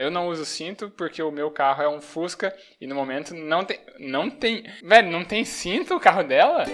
Eu não uso cinto porque o meu carro é um Fusca e no momento velho, não tem cinto o carro dela?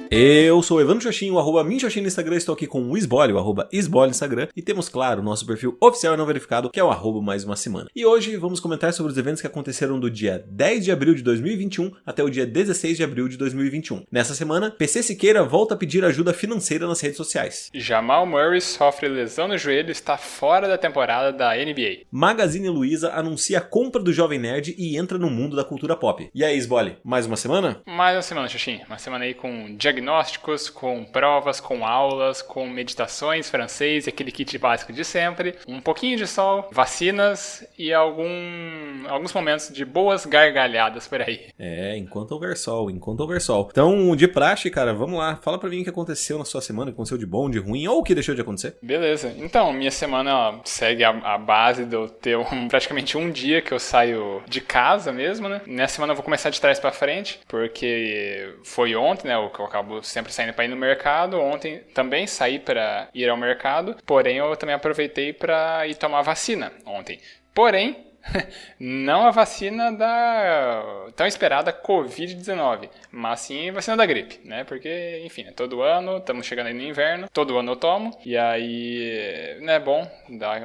Eu sou o Evandro Xoxin, o arroba Minxoxin no Instagram, estou aqui com o Isbole, o arroba Isbole no Instagram, e temos, claro, o nosso perfil oficial e não verificado, que é o arroba mais uma semana. E hoje vamos comentar sobre os eventos que aconteceram do dia 10 de abril de 2021 até o dia 16 de abril de 2021. Nessa semana, PC Siqueira volta a pedir ajuda financeira nas redes sociais. Jamal Murray sofre lesão no joelho e está fora da temporada da NBA. Magazine Luiza anuncia a compra do Jovem Nerd e entra no mundo da cultura pop. E aí, Isbole, mais uma semana? Mais uma semana, Xoxin. Uma semana aí com diagnósticos, com provas, com aulas, com meditações, francês, aquele kit básico de sempre, um pouquinho de sol, vacinas e alguns momentos de boas gargalhadas por aí. Enquanto houver sol. Então, de praxe, cara, vamos lá. Fala pra mim o que aconteceu na sua semana, o que aconteceu de bom, de ruim, ou o que deixou de acontecer. Beleza. Então, minha semana segue a base de eu ter praticamente um dia que eu saio de casa mesmo, né? Nessa semana eu vou começar de trás pra frente, porque foi ontem, né? Eu acabo sempre saindo para ir no mercado. Ontem também saí para ir ao mercado, porém eu também aproveitei para ir tomar vacina ontem. Porém, não a vacina da tão esperada Covid-19, mas sim a vacina da gripe, né? Porque, enfim, todo ano, estamos chegando aí no inverno, todo ano eu tomo, e aí, né, é bom dar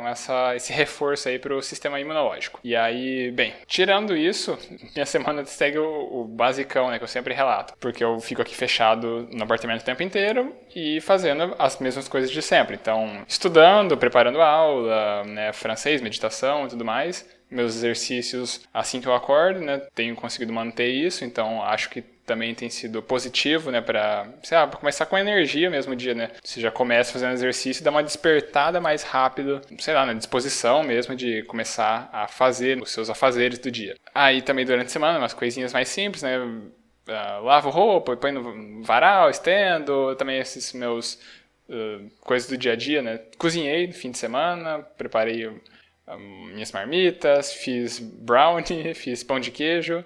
esse reforço aí pro sistema imunológico. E aí, bem, tirando isso, minha semana segue o basicão, né, que eu sempre relato, porque eu fico aqui fechado no apartamento o tempo inteiro e fazendo as mesmas coisas de sempre. Então, estudando, preparando aula, né, francês, meditação e tudo mais. Meus exercícios assim que eu acordo, né, tenho conseguido manter isso, então acho que também tem sido positivo, né, pra começar com energia mesmo o dia, né, você já começa fazendo exercício e dá uma despertada mais rápido, na disposição mesmo de começar a fazer os seus afazeres do dia. Aí também durante a semana, umas coisinhas mais simples, né, lavo roupa, põe no varal, estendo, também esses meus coisas do dia a dia, né, cozinhei no fim de semana, preparei minhas marmitas, fiz brownie, fiz pão de queijo,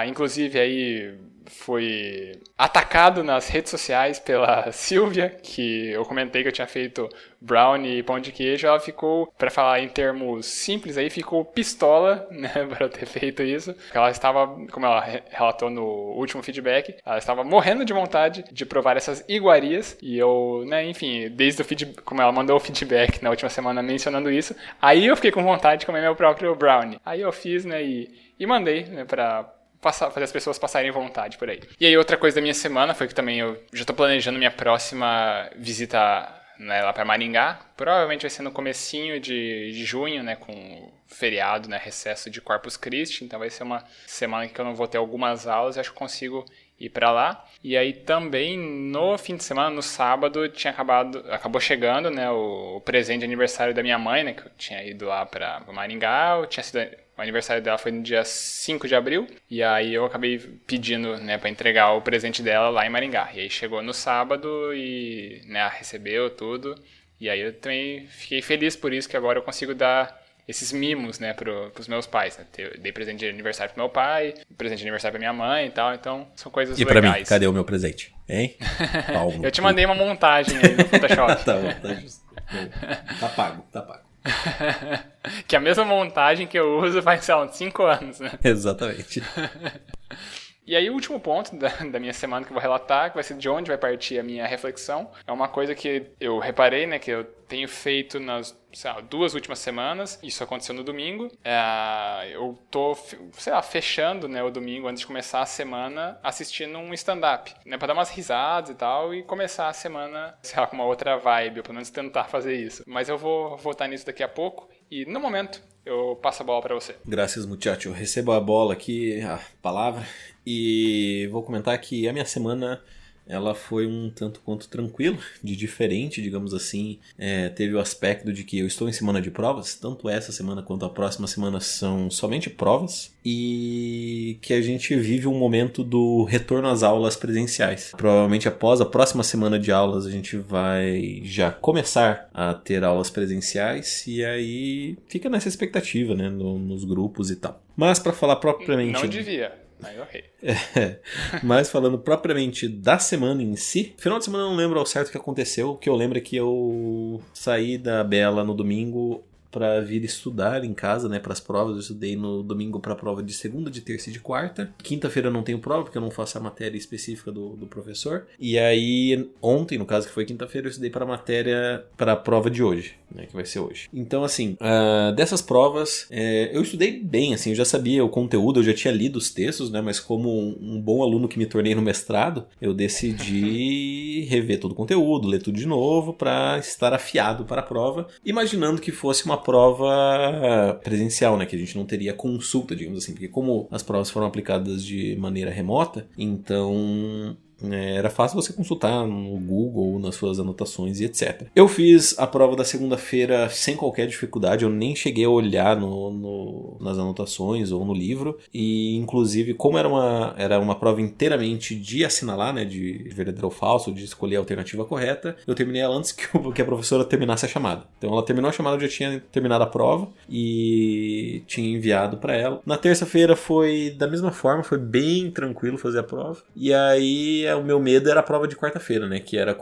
inclusive aí fui atacado nas redes sociais pela Silvia, que eu comentei que eu tinha feito brownie e pão de queijo. Ela ficou, para falar em termos simples aí, ficou pistola, né, para eu ter feito isso. Ela estava, como ela relatou no último feedback, ela estava morrendo de vontade de provar essas iguarias, e eu, né, enfim, desde o feedback, como ela mandou o feedback na última semana mencionando isso, aí eu fiquei com vontade de comer meu próprio brownie. Aí eu fiz, né, e mandei, né, para fazer as pessoas passarem vontade por aí. E aí outra coisa da minha semana foi que também eu já tô planejando minha próxima visita, né, lá para Maringá. Provavelmente vai ser no comecinho de junho, né, com o feriado, né, recesso de Corpus Christi. Então vai ser uma semana que eu não vou ter algumas aulas, acho que consigo ir para lá. E aí também no fim de semana, no sábado, acabou chegando, né, o presente de aniversário da minha mãe, né, que eu tinha ido lá para Maringá. O aniversário dela foi no dia 5 de abril, e aí eu acabei pedindo, né, para entregar o presente dela lá em Maringá. E aí chegou no sábado e, né, recebeu tudo. E aí eu também fiquei feliz por isso, que agora eu consigo dar esses mimos, né, pros meus pais, né? Dei presente de aniversário pro meu pai, presente de aniversário pra minha mãe e tal, então são coisas legais. E pra mim, cadê o meu presente? Hein? Eu te mandei uma montagem aí no Photoshop. Tá bom, tá justo. Tá pago. Que é a mesma montagem que eu uso faz, uns 5 anos, né? Exatamente. E aí o último ponto da minha semana que eu vou relatar, que vai ser de onde vai partir a minha reflexão, é uma coisa que eu reparei, né, que eu tenho feito nas 2 últimas semanas. Isso aconteceu no domingo. Eu tô, fechando, né, o domingo antes de começar a semana assistindo um stand-up, né, pra dar umas risadas e tal e começar a semana, com uma outra vibe, ou pelo menos tentar fazer isso. Mas eu vou voltar nisso daqui a pouco e no momento eu passo a bola pra você. Graças, muchacho. Eu recebo a bola aqui, a palavra, e vou comentar que a minha semana ela foi um tanto quanto tranquila, de diferente, digamos assim. Teve o aspecto de que eu estou em semana de provas, tanto essa semana quanto a próxima semana são somente provas, e que a gente vive um momento do retorno às aulas presenciais. Provavelmente após a próxima semana de aulas a gente vai já começar a ter aulas presenciais, e aí fica nessa expectativa, né, nos grupos e tal. Mas para falar propriamente... Não devia. Mas ok. Mas falando propriamente da semana em si, final de semana eu não lembro ao certo o que aconteceu. O que eu lembro é que eu saí da Bela no domingo para vir estudar em casa, né, para as provas. Eu estudei no domingo para a prova de segunda, de terça e de quarta. Quinta-feira eu não tenho prova, porque eu não faço a matéria específica do professor. E aí, ontem, no caso que foi quinta-feira, eu estudei para a matéria, para a prova de hoje, né, que vai ser hoje. Então, assim, dessas provas, eu estudei bem, assim, eu já sabia o conteúdo, eu já tinha lido os textos, né, mas como um bom aluno que me tornei no mestrado, eu decidi rever todo o conteúdo, ler tudo de novo, para estar afiado para a prova, imaginando que fosse uma prova presencial, né, que a gente não teria consulta, digamos assim, porque como as provas foram aplicadas de maneira remota, então era fácil você consultar no Google, nas suas anotações e etc. Eu fiz a prova da segunda-feira sem qualquer dificuldade, eu nem cheguei a olhar nas anotações ou no livro, e inclusive como era uma prova inteiramente de assinalar, né, de verdadeiro ou falso, de escolher a alternativa correta, eu terminei ela antes que a professora terminasse a chamada. Então ela terminou a chamada, eu já tinha terminado a prova e tinha enviado para ela. Na terça-feira foi da mesma forma, foi bem tranquilo fazer a prova, e aí o meu medo era a prova de quarta-feira, né? Que era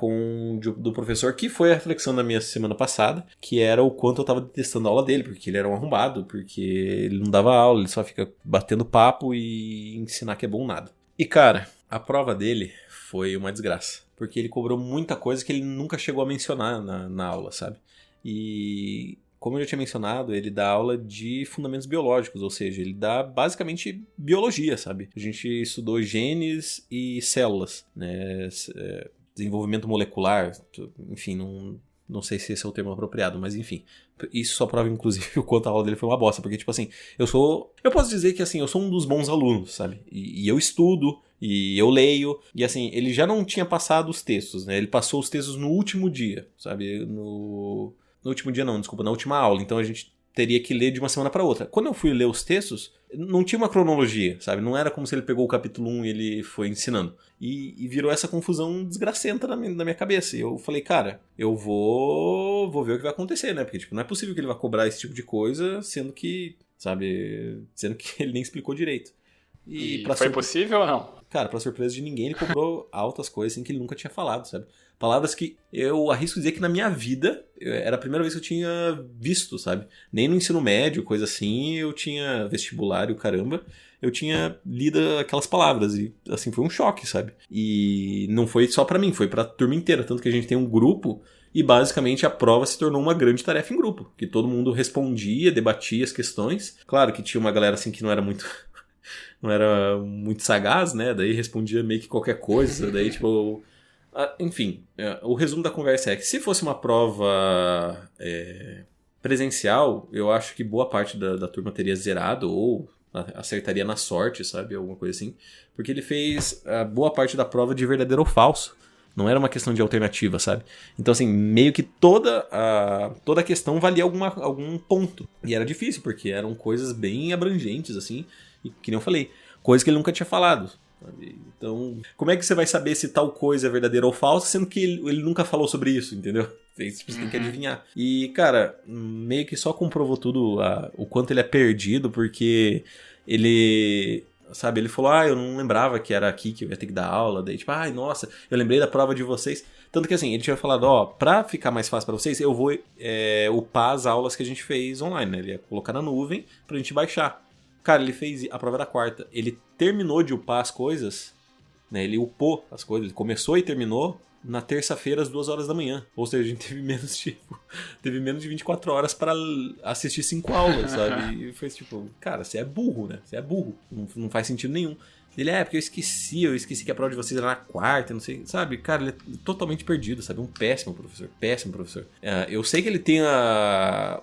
do professor, que foi a reflexão da minha semana passada, que era o quanto eu tava detestando a aula dele, porque ele era um arrombado, porque ele não dava aula, ele só fica batendo papo e ensinar que é bom nada. E cara, a prova dele foi uma desgraça, porque ele cobrou muita coisa que ele nunca chegou a mencionar na aula, sabe? E como eu já tinha mencionado, ele dá aula de fundamentos biológicos, ou seja, ele dá basicamente biologia, sabe? A gente estudou genes e células, né? Desenvolvimento molecular, enfim, não sei se esse é o termo apropriado, mas enfim. Isso só prova, inclusive, o quanto a aula dele foi uma bosta, porque, tipo assim, eu posso dizer que, assim, eu sou um dos bons alunos, sabe? E eu estudo, e eu leio, e assim, ele já não tinha passado os textos, né? Ele passou os textos no último dia, sabe? No último dia não, desculpa, na última aula. Então a gente teria que ler de uma semana para outra. Quando eu fui ler os textos, não tinha uma cronologia, sabe? Não era como se ele pegou o capítulo 1 e ele foi ensinando. E virou essa confusão desgracenta na minha cabeça. E eu falei, cara, eu vou ver o que vai acontecer, né? Porque tipo, não é possível que ele vá cobrar esse tipo de coisa, sendo que ele nem explicou direito. E foi possível ou não? Cara, pra surpresa de ninguém, ele cobrou altas coisas assim que ele nunca tinha falado, sabe? Palavras que eu arrisco dizer que na minha vida era a primeira vez que eu tinha visto, sabe? Nem no ensino médio, coisa assim, eu tinha vestibular e o caramba, eu tinha lido aquelas palavras e, assim, foi um choque, sabe? E não foi só pra mim, foi pra turma inteira, tanto que a gente tem um grupo e basicamente a prova se tornou uma grande tarefa em grupo, que todo mundo respondia, debatia as questões. Claro que tinha uma galera assim que não era muito sagaz, né? Daí respondia meio que qualquer coisa, daí tipo... Enfim, o resumo da conversa é que se fosse uma prova presencial, eu acho que boa parte da turma teria zerado ou acertaria na sorte, sabe? Alguma coisa assim. Porque ele fez a boa parte da prova de verdadeiro ou falso. Não era uma questão de alternativa, sabe? Então, assim, meio que toda a questão valia algum ponto. E era difícil, porque eram coisas bem abrangentes, assim. E, que nem eu falei, coisas que ele nunca tinha falado. Sabe? Então, como é que você vai saber se tal coisa é verdadeira ou falsa, sendo que ele nunca falou sobre isso, entendeu? Você tem que adivinhar. E, cara, meio que só comprovou tudo o quanto ele é perdido, porque ele... Sabe, ele falou, eu não lembrava que era aqui que eu ia ter que dar aula. Daí, tipo, nossa, eu lembrei da prova de vocês. Tanto que, assim, ele tinha falado, pra ficar mais fácil pra vocês, eu vou upar as aulas que a gente fez online, né? Ele ia colocar na nuvem pra gente baixar. Cara, ele fez a prova da quarta. Ele terminou de upar as coisas, né? Ele upou as coisas, ele começou e terminou na terça-feira às 2 horas da manhã. Ou seja, a gente teve menos de 24 horas para assistir 5 aulas, sabe? E foi tipo, cara, você é burro, né? Você é burro. Não faz sentido nenhum. Ele, porque eu esqueci que a prova de vocês era na quarta, não sei, sabe? Cara, ele é totalmente perdido, sabe? Um péssimo professor. Eu sei que ele tem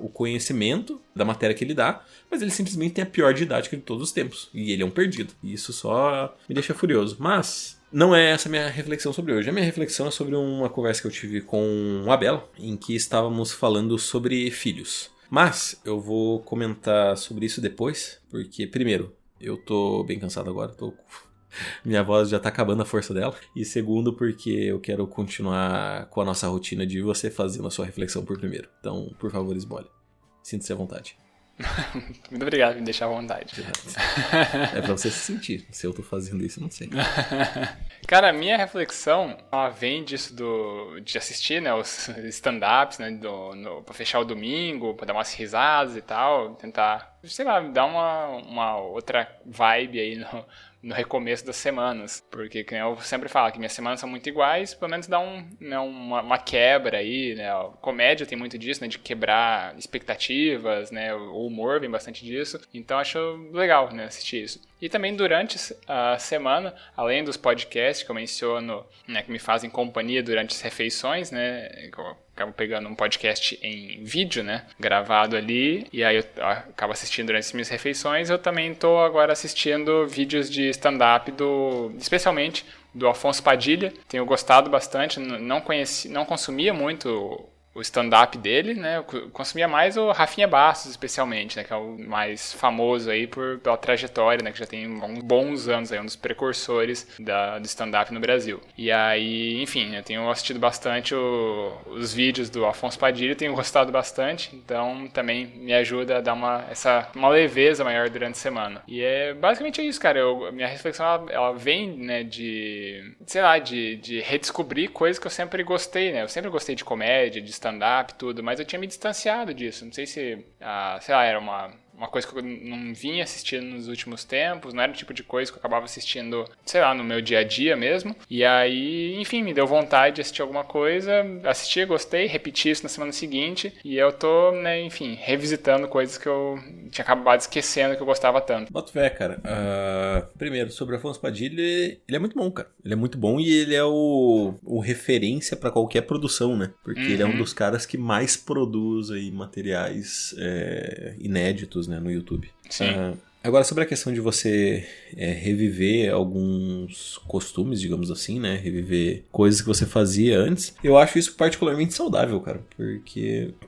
o conhecimento da matéria que ele dá, mas ele simplesmente tem a pior didática de todos os tempos. E ele é um perdido. E isso só me deixa furioso. Mas não é essa a minha reflexão sobre hoje. A minha reflexão é sobre uma conversa que eu tive com a Bela, em que estávamos falando sobre filhos. Mas eu vou comentar sobre isso depois, porque, primeiro, eu tô bem cansado agora, minha voz já tá acabando a força dela. E segundo, porque eu quero continuar com a nossa rotina de você fazendo a sua reflexão por primeiro. Então, por favor, esbole. Sinta-se à vontade. Muito obrigado por me deixar à vontade. É pra você se sentir. Se eu tô fazendo isso, eu não sei. Cara, a minha reflexão, ela vem disso de assistir, né, os stand-ups, né, pra fechar o domingo, pra dar umas risadas e tal, tentar, sei lá, dar uma outra vibe aí no recomeço das semanas. Porque, como eu sempre falo, que minhas semanas são muito iguais, pelo menos dá uma quebra aí, né? A comédia tem muito disso, né? De quebrar expectativas, né? O humor vem bastante disso. Então, acho legal, né? Assistir isso. E também durante a semana, além dos podcasts que eu menciono, né? Que me fazem companhia durante as refeições, né? Eu acabo pegando um podcast em vídeo, né? Gravado ali. E aí eu acabo assistindo durante as minhas refeições. Eu também tô agora assistindo vídeos de stand-up especialmente do Afonso Padilha. Tenho gostado bastante. Não consumia muito o stand-up dele, né? Eu consumia mais o Rafinha Bastos, especialmente, né? Que é o mais famoso aí pela trajetória, né? Que já tem uns bons anos aí, um dos precursores do stand-up no Brasil. E aí, enfim, eu tenho assistido bastante os vídeos do Afonso Padilha, tenho gostado bastante, então também me ajuda a dar uma leveza maior durante a semana. E é basicamente isso, cara. Minha reflexão, ela vem, né, de redescobrir coisas que eu sempre gostei, né? Eu sempre gostei de comédia, de stand-up, tudo, mas eu tinha me distanciado disso. Não sei se, sei lá, era uma coisa que eu não vinha assistindo nos últimos tempos, não era o tipo de coisa que eu acabava assistindo, sei lá, no meu dia a dia mesmo. E aí, enfim, me deu vontade de assistir alguma coisa, assisti, gostei, repeti isso na semana seguinte, e eu tô, né, enfim, revisitando coisas que eu tinha acabado esquecendo que eu gostava tanto. Boto fé, cara. Primeiro, sobre Afonso Padilha, ele é muito bom, cara. Ele é muito bom e ele é o referência pra qualquer produção, né? Porque ele é um dos caras que mais produz aí materiais inéditos, né, no YouTube. Sim. Agora, sobre a questão de você reviver alguns costumes, digamos assim, né? Reviver coisas que você fazia antes. Eu acho isso particularmente saudável, cara.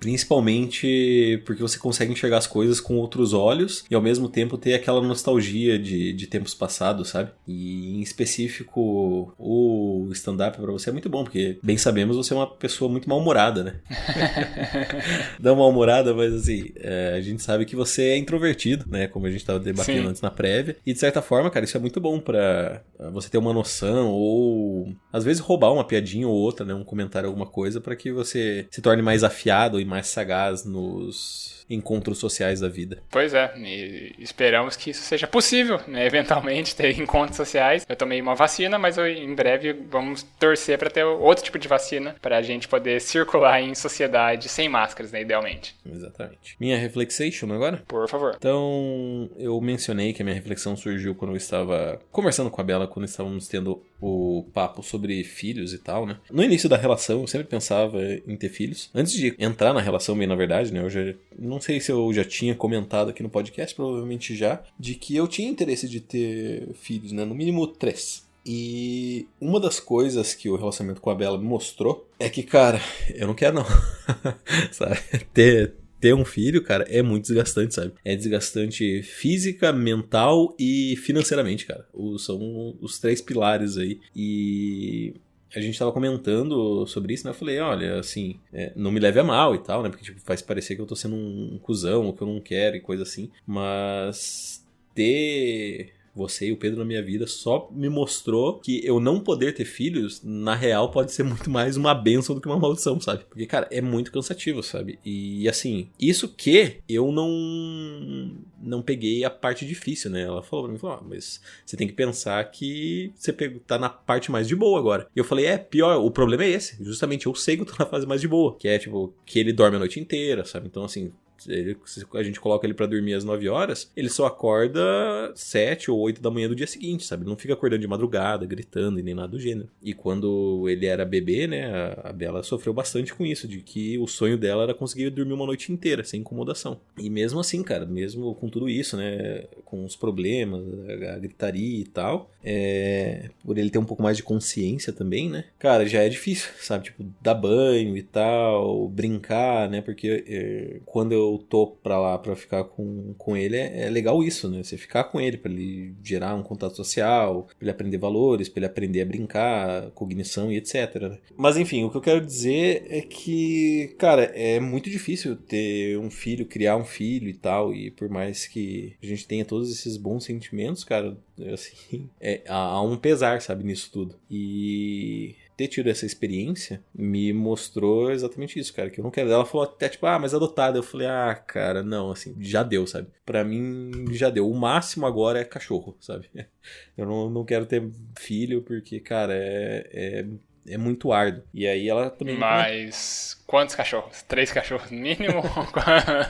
Principalmente porque você consegue enxergar as coisas com outros olhos e ao mesmo tempo ter aquela nostalgia de tempos passados, sabe? E em específico, o stand-up pra você é muito bom, porque bem sabemos você é uma pessoa muito mal-humorada, né? Não mal-humorada, mas assim, a gente sabe que você é introvertido, né? Como a gente tava debatendo antes na prévia. E de certa forma, cara, isso é muito bom pra você ter uma noção ou às vezes roubar uma piadinha ou outra, né? Um comentário, alguma coisa, pra que você se torne mais afiado e mais sagaz nos encontros sociais da vida. Pois é, e esperamos que isso seja possível, né? Eventualmente ter encontros sociais. Eu tomei uma vacina, mas em breve vamos torcer para ter outro tipo de vacina para a gente poder circular em sociedade sem máscaras, né? Idealmente. Exatamente. Minha reflexation agora? Por favor. Então, eu mencionei que a minha reflexão surgiu quando eu estava conversando com a Bela, quando estávamos tendo o papo sobre filhos e tal, né? No início da relação, eu sempre pensava em ter filhos. Antes de entrar na relação, bem na verdade, né? Eu já não sei se eu já tinha comentado aqui no podcast, provavelmente já, de que eu tinha interesse de ter filhos, né? No mínimo 3. E uma das coisas que o relacionamento com a Bela me mostrou é que, cara, eu não quero não. Sabe? Ter um filho, cara, é muito desgastante, sabe? É desgastante física, mental e financeiramente, cara. São os 3 pilares aí. E a gente tava comentando sobre isso, né? Eu falei, olha, assim, não me leve a mal e tal, né? Porque, tipo, faz parecer que eu tô sendo um cuzão, ou que eu não quero e coisa assim. Mas ter você e o Pedro na minha vida só me mostrou que eu não poder ter filhos, na real, pode ser muito mais uma bênção do que uma maldição, sabe? Porque, cara, é muito cansativo, sabe? E, assim, isso que eu não peguei a parte difícil, né? Ela falou pra mim, mas você tem que pensar que você tá na parte mais de boa agora. E eu falei, pior, o problema é esse. Justamente eu sei que eu tô na fase mais de boa. Que é, tipo, que ele dorme a noite inteira, sabe? Então, assim, se a gente coloca ele pra dormir às 9 horas, ele só acorda 7 ou 8 da manhã do dia seguinte, sabe? Ele não fica acordando de madrugada, gritando e nem nada do gênero. E quando ele era bebê, né, a Bela sofreu bastante com isso, de que o sonho dela era conseguir dormir uma noite inteira, sem incomodação. E mesmo assim, cara, mesmo com tudo isso, né, com os problemas, a gritaria e tal, por ele ter um pouco mais de consciência também, né? Cara, já é difícil, sabe? Tipo, dar banho e tal, brincar, né? Porque quando eu tô pra lá pra ficar com ele, é legal isso, né? Você ficar com ele pra ele gerar um contato social, pra ele aprender valores, pra ele aprender a brincar, cognição e etc, né? Mas enfim, o que eu quero dizer é que, cara, é muito difícil ter um filho, criar um filho e tal, e por mais que a gente tenha todos esses bons sentimentos, cara, assim, há um pesar, sabe, nisso tudo. E ter tido essa experiência me mostrou exatamente isso, cara, que eu não quero. Ela falou até, tipo, mas adotada. Eu falei, cara, não, assim, já deu, sabe? Pra mim, já deu. O máximo agora é cachorro, sabe? Eu não quero ter filho porque, cara, é muito árduo. E aí ela também... Mas quantos cachorros? 3 cachorros no mínimo?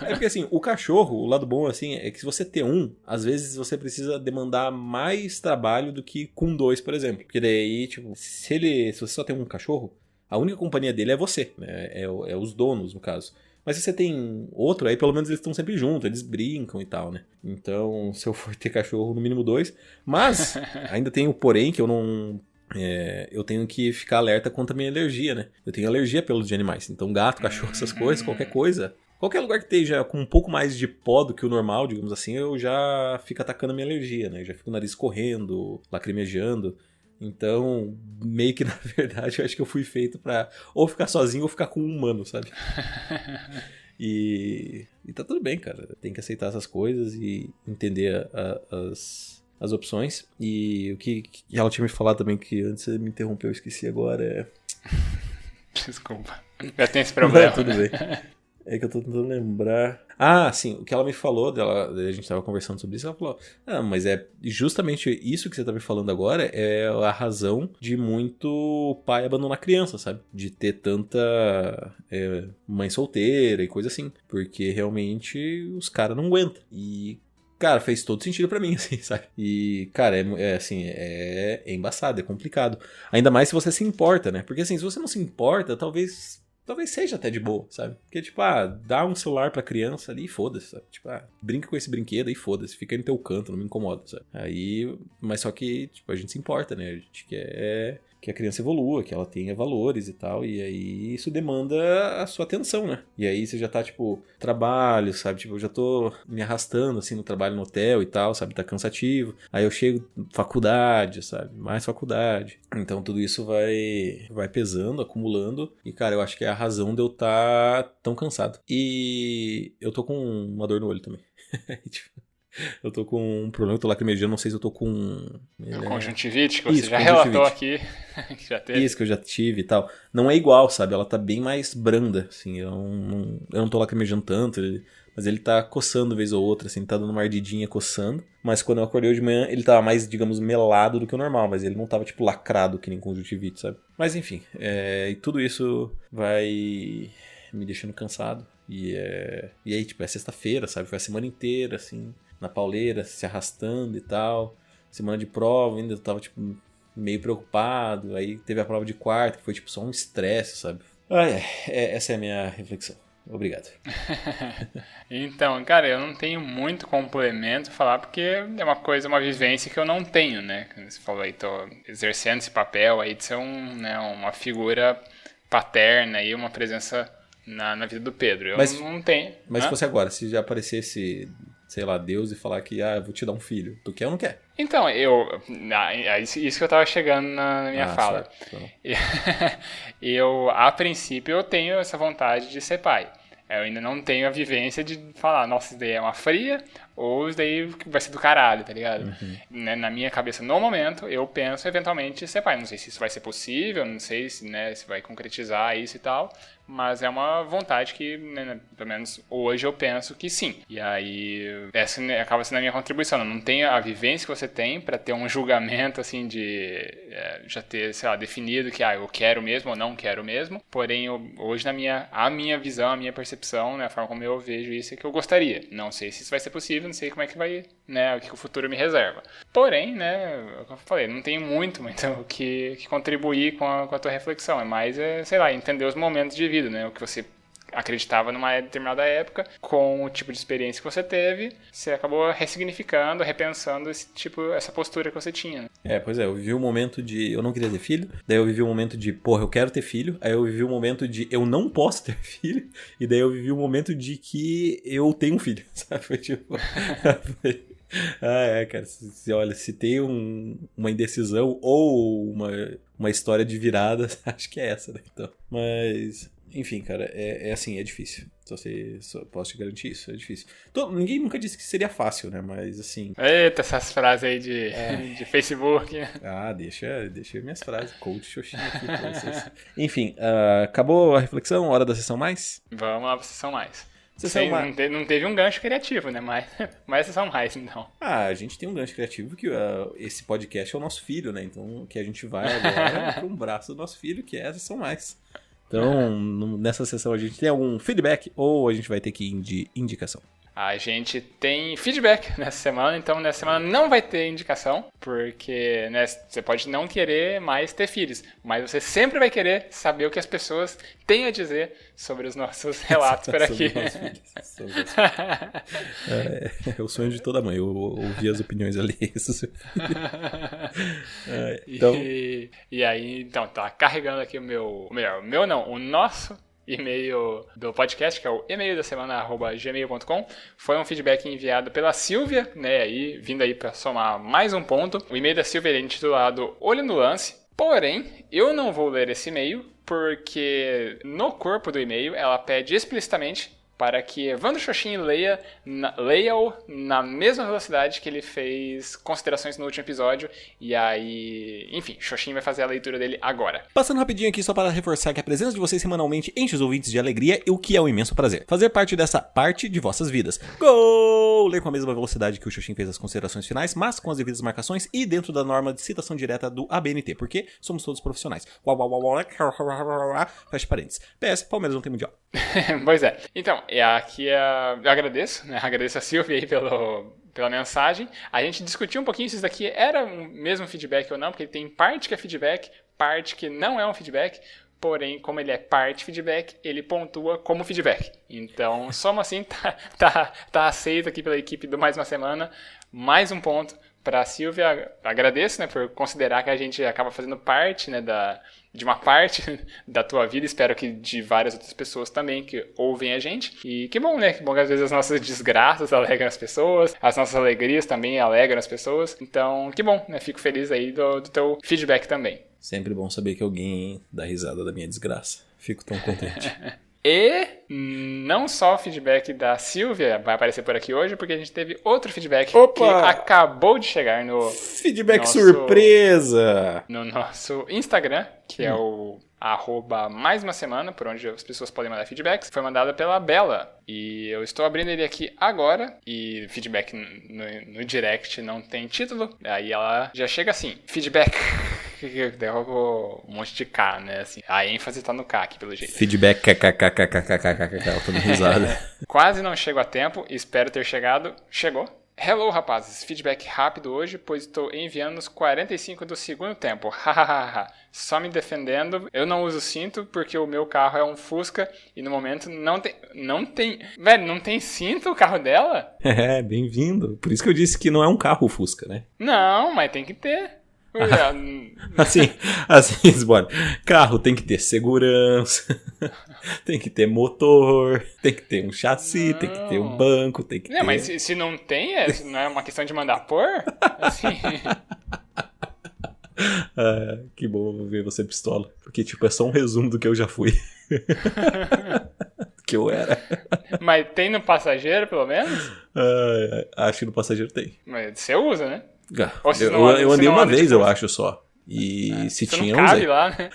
É porque assim, o cachorro, o lado bom assim, é que se você ter um, às vezes você precisa demandar mais trabalho do que com 2, por exemplo. Porque daí, tipo, se você só tem um cachorro, a única companhia dele é você, né? É os donos, no caso. Mas se você tem outro, aí pelo menos eles estão sempre juntos, eles brincam e tal, né? Então, se eu for ter cachorro, no mínimo 2. Mas, ainda tem o porém que eu não... eu tenho que ficar alerta quanto à minha alergia, né? Eu tenho alergia a pelos de animais. Então gato, cachorro, essas coisas, qualquer coisa. Qualquer lugar que esteja com um pouco mais de pó do que o normal, digamos assim, eu já fico atacando a minha alergia, né? Já fico o nariz correndo, lacrimejando. Então, meio que na verdade, eu acho que eu fui feito pra ou ficar sozinho ou ficar com um humano, sabe? E tá tudo bem, cara. Tem que aceitar essas coisas e entender as opções. E o que ela tinha me falado também, que antes você me interrompeu, eu esqueci agora, Desculpa. Já tem esse problema. Tudo bem. É que eu tô tentando lembrar. Sim, o que ela me falou, a gente tava conversando sobre isso, ela falou, mas é justamente isso que você tá me falando agora é a razão de muito pai abandonar criança, sabe? De ter tanta mãe solteira e coisa assim. Porque realmente os caras não aguentam. E... cara, fez todo sentido pra mim, assim, sabe? E, cara, é embaçado, é complicado. Ainda mais se você se importa, né? Porque, assim, se você não se importa, talvez seja até de boa, sabe? Porque, tipo, dá um celular pra criança ali e foda-se, sabe? Tipo, brinca com esse brinquedo e foda-se, fica aí no teu canto, não me incomoda, sabe? Aí, mas só que, tipo, a gente se importa, né? A gente quer que a criança evolua, que ela tenha valores e tal, e aí isso demanda a sua atenção, né? E aí você já tá, tipo, trabalho, sabe? Tipo, eu já tô me arrastando, assim, no trabalho no hotel e tal, sabe? Tá cansativo. Aí eu chego, faculdade, sabe? Mais faculdade. Então tudo isso vai pesando, acumulando, e, cara, eu acho que é a razão de eu tá tão cansado. E eu tô com uma dor no olho também. Tipo... eu tô com um problema, eu tô lacrimejando, não sei se eu tô com... conjuntivite, que você já relatou aqui. Que já teve. Isso, que eu já tive e tal. Não é igual, sabe? Ela tá bem mais branda, assim. Eu não tô lacrimejando tanto, mas ele tá coçando vez ou outra, assim. Tá dando uma ardidinha coçando. Mas quando eu acordei de manhã, ele tava mais, digamos, melado do que o normal. Mas ele não tava, tipo, lacrado que nem conjuntivite, sabe? Mas enfim, e tudo isso vai me deixando cansado. E aí, tipo, é sexta-feira, sabe? Foi a semana inteira, assim... na pauleira, se arrastando e tal. Semana de prova, ainda eu tava, tipo, meio preocupado. Aí teve a prova de quarta, que foi, tipo, só um estresse, sabe? Essa é a minha reflexão. Obrigado. Então, cara, eu não tenho muito complemento a falar, porque é uma vivência que eu não tenho, né? Como você falou aí, tô exercendo esse papel aí de ser uma figura paterna e uma presença na vida do Pedro. Eu não tenho. Mas se fosse agora, se já aparecesse... sei lá, Deus e falar que, eu vou te dar um filho. Tu quer ou não quer? Então, isso que eu tava chegando na minha fala. A princípio, eu tenho essa vontade de ser pai. Eu ainda não tenho a vivência de falar, nossa, isso daí é uma fria, ou isso daí vai ser do caralho, tá ligado? Uhum. Na minha cabeça, no momento, eu penso eventualmente ser pai. Não sei se isso vai ser possível, não sei se vai concretizar isso e tal, mas é uma vontade que, pelo menos hoje, eu penso que sim. E aí, essa acaba sendo a minha contribuição. Eu não tenho a vivência que você tem para ter um julgamento, assim, de já ter, sei lá, definido que, eu quero mesmo ou não quero mesmo. Porém, hoje, a minha visão, a minha percepção, né, a forma como eu vejo isso é que eu gostaria. Não sei se isso vai ser possível, não sei como é que vai, né, o que o futuro me reserva. Porém, né, como eu falei, não tenho muito o que contribuir com a tua reflexão. É mais, sei lá, entender os momentos de vida, né, o que você acreditava numa determinada época, com o tipo de experiência que você teve, você acabou ressignificando, repensando essa postura que você tinha. Né? Pois é, eu vivi um momento de eu não queria ter filho, daí eu vivi um momento de, porra, eu quero ter filho, aí eu vivi um momento de eu não posso ter filho, e daí eu vivi um momento de que eu tenho um filho, sabe? Foi tipo... cara, olha, se tem uma indecisão ou uma história de virada, acho que é essa, né? Então, mas, enfim, cara, é assim, é difícil. Só posso te garantir isso, é difícil. Ninguém nunca disse que seria fácil, né? Mas assim. Eita, essas frases aí de Facebook. Deixa minhas frases, coach Xoxinha aqui pra vocês. Enfim, acabou a reflexão, hora da sessão mais? Vamos lá pra sessão mais. Não teve um gancho criativo, né? Mas sessão mais, então. A gente tem um gancho criativo que esse podcast é o nosso filho, né? Então, que a gente vai agora para um braço do nosso filho, que é a sessão mais. Então, nessa sessão a gente tem algum feedback ou a gente vai ter que ir de indicação? A gente tem feedback nessa semana, então nessa semana não vai ter indicação, porque né, você pode não querer mais ter filhos, mas você sempre vai querer saber o que as pessoas têm a dizer sobre os nossos relatos por aqui. É o sonho de toda mãe, eu ouvir as opiniões alheias. Então... E aí, então, tá carregando aqui o nosso e-mail do podcast, que é o e-mail da semana@gmail.com. Foi um feedback enviado pela Silvia, né, aí, vindo aí para somar mais um ponto. O e-mail da Silvia é intitulado Olho no Lance, porém, eu não vou ler esse e-mail, porque no corpo do e-mail ela pede explicitamente para que Evandro Xoxin leia-o na mesma velocidade que ele fez considerações no último episódio. E aí, enfim, Xoxin vai fazer a leitura dele agora. Passando rapidinho aqui só para reforçar que a presença de vocês semanalmente enche os ouvintes de alegria, e o que é um imenso prazer. Fazer parte dessa parte de vossas vidas. Gol! Ler com a mesma velocidade que o Xoxin fez as considerações finais, mas com as devidas marcações e dentro da norma de citação direta do ABNT, porque somos todos profissionais. Fecha parênteses. PS, Palmeiras não tem mundial. Pois é. Então, aqui eu agradeço, né? Agradeço a Silvia aí pela mensagem. A gente discutiu um pouquinho se isso daqui era o mesmo feedback ou não, porque tem parte que é feedback, parte que não é um feedback. Porém, como ele é parte feedback, ele pontua como feedback. Então, só assim tá aceito aqui pela equipe do Mais Uma Semana. Mais um ponto para a Silvia. Agradeço, né, por considerar que a gente acaba fazendo parte, né, de uma parte da tua vida. Espero que de várias outras pessoas também que ouvem a gente. E que bom, né? Que bom que às vezes as nossas desgraças alegram as pessoas, as nossas alegrias também alegram as pessoas. Então, que bom, né? Fico feliz aí do teu feedback também. Sempre bom saber que alguém dá risada da minha desgraça. Fico tão contente. E não só o feedback da Silvia vai aparecer por aqui hoje, porque a gente teve outro feedback que acabou de chegar no... Feedback surpresa! No nosso Instagram, que é o @mais uma semana, por onde as pessoas podem mandar feedbacks. Foi mandada pela Bela. E eu estou abrindo ele aqui agora. E feedback no direct não tem título. Aí ela já chega assim, feedback... Derrubou um monte de K, né? Assim, a ênfase tá no K aqui, pelo jeito. Feedback, kkkkkkkk, tô dando risada. Quase não chego a tempo, espero ter chegado. Chegou. Hello, rapazes. Feedback rápido hoje, pois estou enviando os 45 do segundo tempo. Hahaha. Só me defendendo. Eu não uso cinto porque o meu carro é um Fusca e no momento não tem... Velho, não tem cinto o carro dela? É, bem-vindo. Por isso que eu disse que não é um carro Fusca, né? Não, mas tem que ter. Assim, Sbora. Carro tem que ter segurança, tem que ter motor, tem que ter um chassi, tem que ter um banco, tem que ter... Mas se não tem, não é uma questão de mandar pôr? Assim... que bom ver você pistola. Porque, tipo, é só um resumo do que eu já fui. Que eu era. Mas tem no passageiro, pelo menos? Acho que no passageiro tem. Mas você usa, né? Eu andei uma vez, eu acho, só. E se tinha, não cabe lá, né?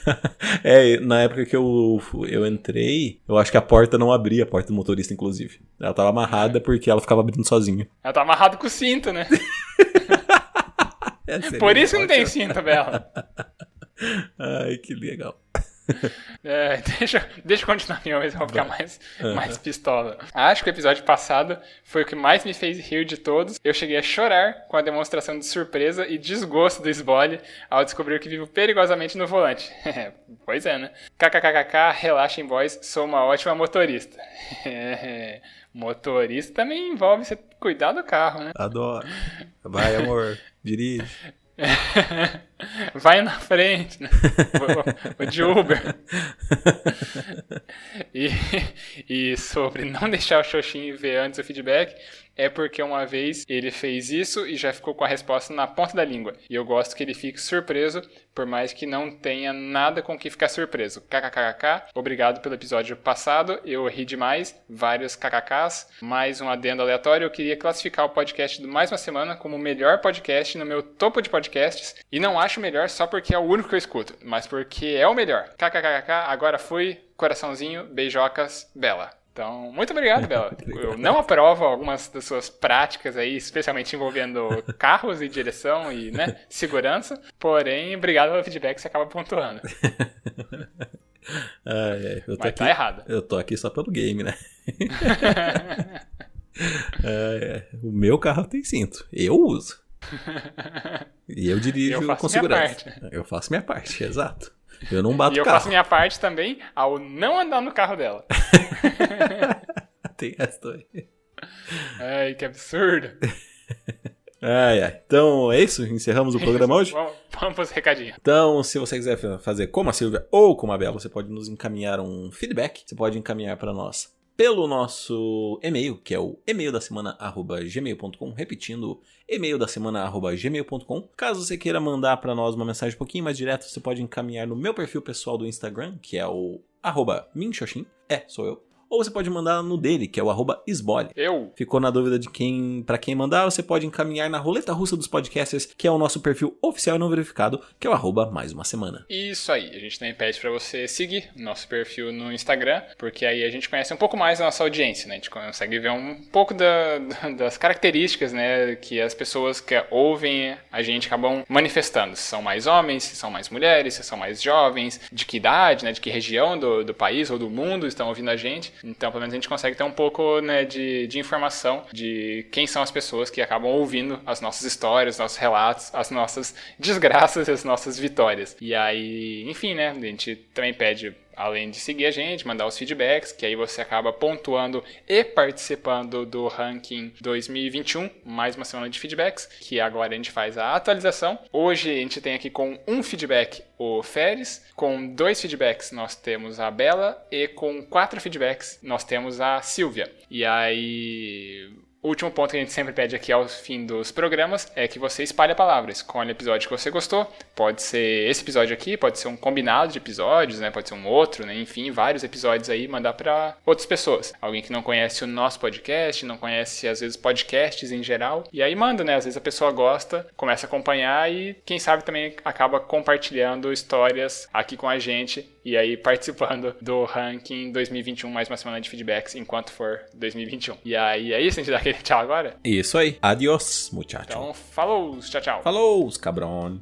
Na época que eu entrei, eu acho que a porta não abria, a porta do motorista, inclusive. Ela tava amarrada porque ela ficava abrindo sozinha. Ela tá amarrada com o cinto, né? Por isso que não tem cinto, Bela. Ai, que legal. Deixa eu continuar minha, mas eu vou ficar mais pistola. Acho que o episódio passado foi o que mais me fez rir de todos. Eu cheguei a chorar com a demonstração de surpresa e desgosto do Sbole ao descobrir que vivo perigosamente no volante. Pois é, né? KKKKK, relaxem boys, sou uma ótima motorista. Motorista também envolve você cuidar do carro, né? Adoro. Vai, amor, dirige. Vai na frente, né? Vou de Uber. E sobre não deixar o Xoxin ver antes o feedback, é porque uma vez ele fez isso e já ficou com a resposta na ponta da língua. E eu gosto que ele fique surpreso, por mais que não tenha nada com o que ficar surpreso. KKKK, obrigado pelo episódio passado, eu ri demais, vários KKKs. Mais um adendo aleatório, eu queria classificar o podcast do Mais Uma Semana como o melhor podcast no meu topo de podcasts. E não acho melhor só porque é o único que eu escuto, mas porque é o melhor. KKKK, agora fui, coraçãozinho, beijocas, Bela. Então, muito obrigado, Bela. Eu não aprovo algumas das suas práticas aí, especialmente envolvendo carros e direção e, né, segurança. Porém, obrigado pelo feedback que você acaba pontuando. Mas tá errado. Eu tô aqui só pelo game, né? O meu carro tem cinto. Eu uso. E eu dirijo com segurança. Eu faço minha parte, exato. Eu não bato carro. E eu faço minha parte também ao não andar no carro dela. Tem essa também. Ai, que absurdo. Então é isso? Encerramos o programa hoje? Vamos pros recadinhos. Então, se você quiser fazer como a Silvia ou como a Bela, você pode nos encaminhar um feedback. Você pode encaminhar para nós pelo nosso e-mail, que é o emaildasemana@gmail.com, repetindo, emaildasemana@gmail.com. Caso você queira mandar para nós uma mensagem um pouquinho mais direta, você pode encaminhar no meu perfil pessoal do Instagram, que é o @minxoxin, sou eu. Ou você pode mandar no dele, que é o @Sbole. Ficou na dúvida de para quem mandar, você pode encaminhar na Roleta Russa dos Podcasters, que é o nosso perfil oficial e não verificado, que é o @mais uma semana. Isso aí, a gente também pede para você seguir nosso perfil no Instagram, porque aí a gente conhece um pouco mais a nossa audiência, né? A gente consegue ver um pouco das características, né, que as pessoas que ouvem a gente acabam manifestando. Se são mais homens, se são mais mulheres, se são mais jovens, de que idade, né, de que região do país ou do mundo estão ouvindo a gente. Então, pelo menos a gente consegue ter um pouco, né, de informação de quem são as pessoas que acabam ouvindo as nossas histórias, nossos relatos, as nossas desgraças e as nossas vitórias. E aí, enfim, né, a gente também pede, além de seguir a gente, mandar os feedbacks, que aí você acaba pontuando e participando do ranking 2021, mais uma semana de feedbacks, que agora a gente faz a atualização. Hoje a gente tem aqui com um feedback o Feres, com 2 feedbacks nós temos a Bela e com 4 feedbacks nós temos a Silvia. E aí, o último ponto que a gente sempre pede aqui ao fim dos programas é que você espalhe a palavra. Escolhe o episódio que você gostou. Pode ser esse episódio aqui, pode ser um combinado de episódios, né? Pode ser um outro, né? Enfim, vários episódios aí, mandar para outras pessoas. Alguém que não conhece o nosso podcast, não conhece, às vezes, podcasts em geral. E aí manda, né? Às vezes a pessoa gosta, começa a acompanhar e, quem sabe, também acaba compartilhando histórias aqui com a gente. E aí participando do ranking 2021, mais uma semana de feedbacks, enquanto for 2021. E aí é isso, a gente dá aquele tchau agora? Isso aí. Adiós, muchacho. Então, falou, tchau, tchau. Falou, cabrão.